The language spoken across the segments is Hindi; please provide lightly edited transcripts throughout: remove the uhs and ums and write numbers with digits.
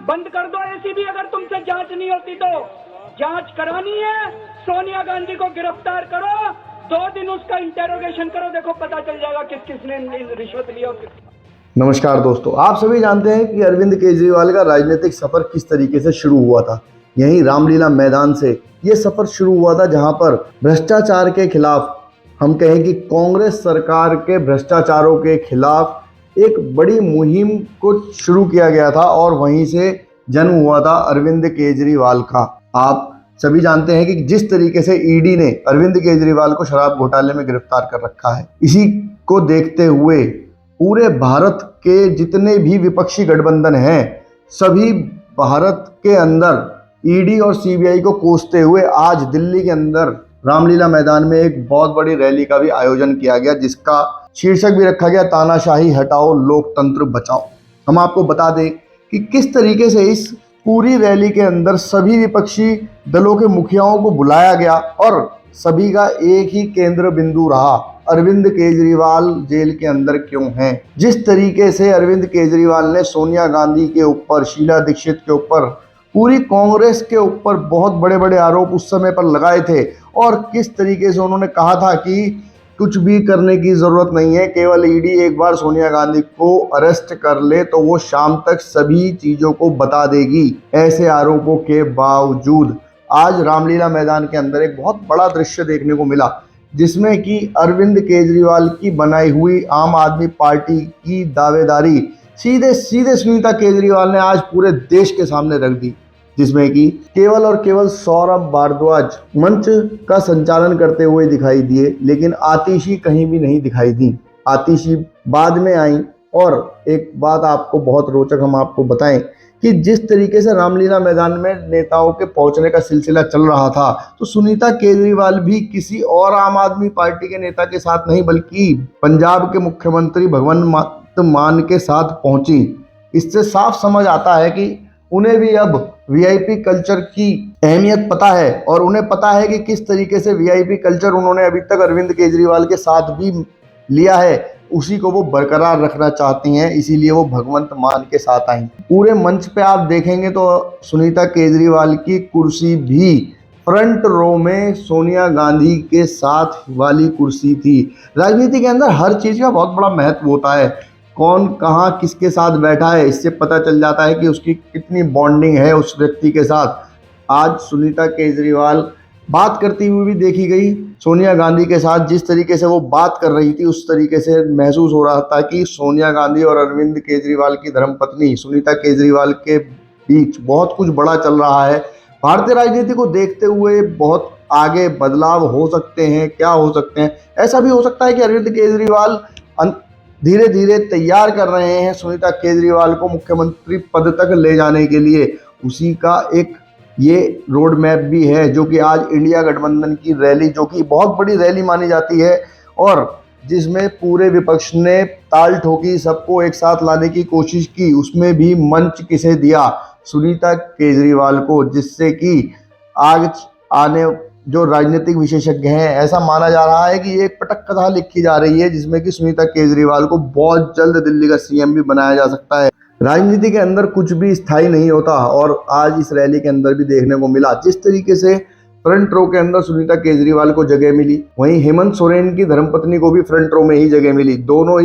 बंद कर दो एसीबी। अगर तुमसे जांच नहीं होती तो जांच करानी है, सोनिया गांधी को गिरफ्तार करो, 2 दिन उसका इंटेरोगेशन करो, देखो पता चल जाएगा किस किसने रिश्वत लिया और किस। नमस्कार दोस्तों, आप सभी जानते हैं कि अरविंद केजरीवाल का राजनीतिक सफर किस तरीके से शुरू हुआ था। यहीं रामलीला मैदान से ये सफर शुरू हुआ था, जहां पर भ्रष्टाचार के खिलाफ, हम कहें कि कांग्रेस सरकार के भ्रष्टाचारों के खिलाफ एक बड़ी मुहिम को शुरू किया गया था और वहीं से जन्म हुआ था अरविंद केजरीवाल का। आप सभी जानते हैं कि जिस तरीके से ईडी ने अरविंद केजरीवाल को शराब घोटाले में गिरफ्तार कर रखा है, इसी को देखते हुए पूरे भारत के जितने भी विपक्षी गठबंधन हैं, सभी भारत के अंदर ईडी और सीबीआई को कोसते हुए आज दिल्ली के अंदर रामलीला मैदान में एक बहुत बड़ी रैली का भी आयोजन किया गया, जिसका शीर्षक भी रखा गया तानाशाही हटाओ लोकतंत्र बचाओ। हम आपको बता दें कि किस तरीके से इस पूरी रैली के अंदर सभी विपक्षी दलों के मुखियाओं को बुलाया गया और सभी का एक ही केंद्र बिंदु रहा, अरविंद केजरीवाल जेल के अंदर क्यों हैं। जिस तरीके से अरविंद केजरीवाल ने सोनिया गांधी के ऊपर, शीला दीक्षित के ऊपर, पूरी कांग्रेस के ऊपर बहुत बड़े बड़े आरोप उस समय पर लगाए थे और किस तरीके से उन्होंने कहा था कि कुछ भी करने की जरूरत नहीं है, केवल ईडी एक बार सोनिया गांधी को अरेस्ट कर ले तो वो शाम तक सभी चीजों को बता देगी। ऐसे आरोपों के बावजूद आज रामलीला मैदान के अंदर एक बहुत बड़ा दृश्य देखने को मिला, जिसमें कि अरविंद केजरीवाल की बनाई हुई आम आदमी पार्टी की दावेदारी सीधे सीधे सुनीता केजरीवाल ने आज पूरे देश के सामने रख दी, जिसमें कि केवल और केवल सौरभ भारद्वाज मंच का संचालन करते हुए दिखाई दिए, लेकिन आतिशी कहीं भी नहीं दिखाई दी। आतिशी बाद में आई। और एक बात आपको बहुत रोचक हम आपको बताएं कि जिस तरीके से रामलीला मैदान में नेताओं के पहुंचने का सिलसिला चल रहा था, तो सुनीता केजरीवाल भी किसी और आम आदमी पार्टी के नेता के साथ नहीं, बल्कि पंजाब के मुख्यमंत्री भगवंत मान के साथ पहुंची। इससे साफ समझ आता है कि उन्हें भी अब वीआईपी कल्चर की अहमियत पता है और उन्हें पता है कि किस तरीके से वीआईपी कल्चर उन्होंने अभी तक अरविंद केजरीवाल के साथ भी लिया है, उसी को वो बरकरार रखना चाहती हैं, इसीलिए वो भगवंत मान के साथ आई। पूरे मंच पे आप देखेंगे तो सुनीता केजरीवाल की कुर्सी भी फ्रंट रो में सोनिया गांधी के साथ वाली कुर्सी थी। राजनीति के अंदर हर चीज का बहुत बड़ा महत्व होता है, कौन कहाँ किसके साथ बैठा है, इससे पता चल जाता है कि उसकी कितनी बॉन्डिंग है उस व्यक्ति के साथ। आज सुनीता केजरीवाल बात करती हुई भी देखी गई सोनिया गांधी के साथ। जिस तरीके से वो बात कर रही थी, उस तरीके से महसूस हो रहा था कि सोनिया गांधी और अरविंद केजरीवाल की धर्मपत्नी सुनीता केजरीवाल के बीच बहुत कुछ बड़ा चल रहा है। भारतीय राजनीति को देखते हुए बहुत आगे बदलाव हो सकते हैं, क्या हो सकते हैं, ऐसा भी हो सकता है कि अरविंद केजरीवाल धीरे धीरे तैयार कर रहे हैं सुनीता केजरीवाल को मुख्यमंत्री पद तक ले जाने के लिए। उसी का एक ये रोड मैप भी है, जो कि आज इंडिया गठबंधन की रैली, जो कि बहुत बड़ी रैली मानी जाती है और जिसमें पूरे विपक्ष ने ताल ठोकी, सबको एक साथ लाने की कोशिश की, उसमें भी मंच किसे दिया, सुनीता केजरीवाल को, जिससे कि आज आने जो राजनीतिक विशेषज्ञ हैं, ऐसा माना जा रहा है कि एक पटक कथा लिखी जा रही है जिसमें कि सुनीता केजरीवाल को बहुत जल्द दिल्ली का सीएम भी बनाया जा सकता है। राजनीति के अंदर कुछ भी स्थायी नहीं होता और आज इस रैली के अंदर भी देखने को मिला जिस तरीके से फ्रंट रो के अंदर सुनीता केजरीवाल को जगह मिली, वहीं हेमंत सोरेन की धर्मपत्नी को भी फ्रंट रो में ही जगह मिली। दोनों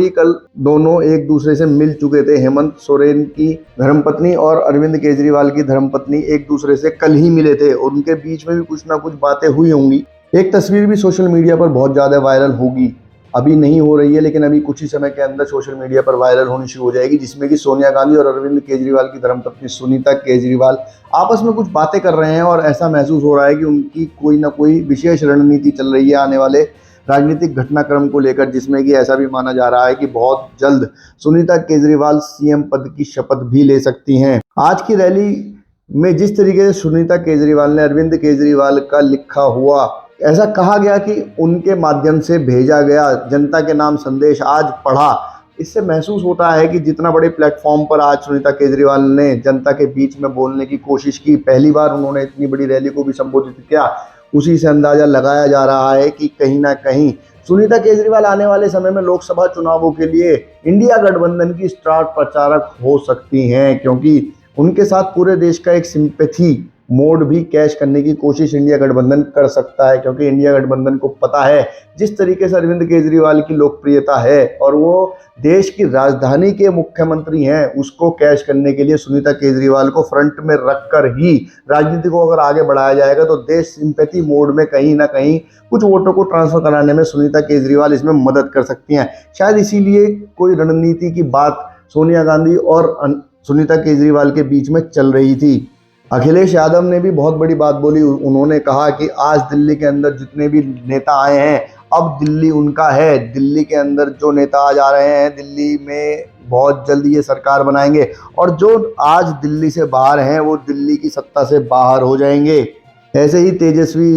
एक दूसरे से मिल चुके थे। हेमंत सोरेन की धर्मपत्नी और अरविंद केजरीवाल की धर्मपत्नी एक दूसरे से कल ही मिले थे और उनके बीच में भी कुछ ना कुछ बातें हुई होंगी। एक तस्वीर भी सोशल मीडिया पर बहुत ज्यादा वायरल होगी, अभी नहीं हो रही है लेकिन अभी कुछ ही समय के अंदर सोशल मीडिया पर वायरल होनी शुरू हो जाएगी, जिसमें कि सोनिया गांधी और अरविंद केजरीवाल की धर्मपत्नी सुनीता केजरीवाल आपस में कुछ बातें कर रहे हैं और ऐसा महसूस हो रहा है कि उनकी कोई ना कोई विशेष रणनीति चल रही है आने वाले राजनीतिक घटनाक्रम को लेकर, जिसमें कि ऐसा भी माना जा रहा है कि बहुत जल्द सुनीता केजरीवाल सीएम पद की शपथ भी ले सकती हैं। आज की रैली में जिस तरीके से सुनीता केजरीवाल ने अरविंद केजरीवाल का लिखा हुआ, ऐसा कहा गया कि उनके माध्यम से भेजा गया जनता के नाम संदेश आज पढ़ा, इससे महसूस होता है कि जितना बड़े प्लेटफॉर्म पर आज सुनीता केजरीवाल ने जनता के बीच में बोलने की कोशिश की, पहली बार उन्होंने इतनी बड़ी रैली को भी संबोधित किया, उसी से अंदाजा लगाया जा रहा है कि कहीं ना कहीं सुनीता केजरीवाल आने वाले समय में लोकसभा चुनावों के लिए इंडिया गठबंधन की स्टार प्रचारक हो सकती हैं, क्योंकि उनके साथ पूरे देश का एक सिंपैथी मोड भी कैश करने की कोशिश इंडिया गठबंधन कर सकता है, क्योंकि इंडिया गठबंधन को पता है जिस तरीके से अरविंद केजरीवाल की लोकप्रियता है और वो देश की राजधानी के मुख्यमंत्री हैं, उसको कैश करने के लिए सुनीता केजरीवाल को फ्रंट में रखकर ही राजनीति को अगर आगे बढ़ाया जाएगा तो देश सिंपैथी मोड में कहीं ना कहीं कुछ वोटों को ट्रांसफर कराने में सुनीता केजरीवाल इसमें मदद कर सकती हैं। शायद इसीलिए कोई रणनीति की बात सोनिया गांधी और सुनीता केजरीवाल के बीच में चल रही थी। अखिलेश यादव ने भी बहुत बड़ी बात बोली। उन्होंने कहा कि आज दिल्ली के अंदर जितने भी नेता आए हैं, अब दिल्ली उनका है। दिल्ली के अंदर जो नेता आज आ रहे हैं, दिल्ली में बहुत जल्दी ये सरकार बनाएंगे, और जो आज दिल्ली से बाहर हैं वो दिल्ली की सत्ता से बाहर हो जाएंगे। ऐसे ही तेजस्वी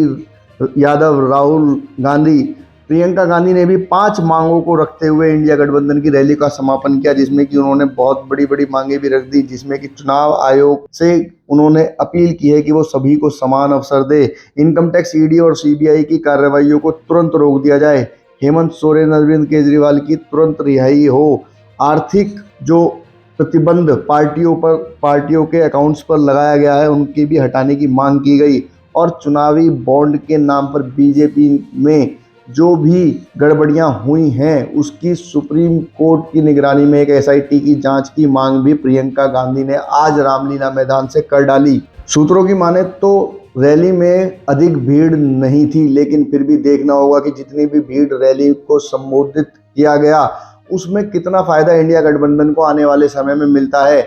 यादव, राहुल गांधी, प्रियंका गांधी ने भी 5 मांगों को रखते हुए इंडिया गठबंधन की रैली का समापन किया, जिसमें कि उन्होंने बहुत बड़ी बड़ी मांगे भी रख दी, जिसमें कि चुनाव आयोग से उन्होंने अपील की है कि वो सभी को समान अवसर दे। इनकम टैक्स, ईडी और सीबीआई की कार्रवाइयों को तुरंत रोक दिया जाए। हेमंत सोरेन, अरविंद केजरीवाल की तुरंत रिहाई हो। आर्थिक जो प्रतिबंध पार्टियों के अकाउंट्स पर लगाया गया है, उनकी भी हटाने की मांग की गई। और चुनावी बॉन्ड के नाम पर बीजेपी में जो भी गड़बड़ियां हुई हैं, उसकी सुप्रीम कोर्ट की निगरानी में एक एसआईटी की जांच की मांग भी प्रियंका गांधी ने आज रामलीला मैदान से कर डाली। सूत्रों की माने तो रैली में अधिक भीड़ नहीं थी, लेकिन फिर भी देखना होगा कि जितनी भी भीड़ रैली को संबोधित किया गया, उसमें कितना फायदा इंडिया गठबंधन को आने वाले समय में मिलता है।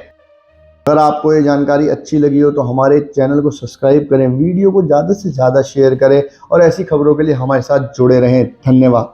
अगर आपको ये जानकारी अच्छी लगी हो तो हमारे चैनल को सब्सक्राइब करें, वीडियो को ज़्यादा से ज़्यादा शेयर करें और ऐसी खबरों के लिए हमारे साथ जुड़े रहें। धन्यवाद।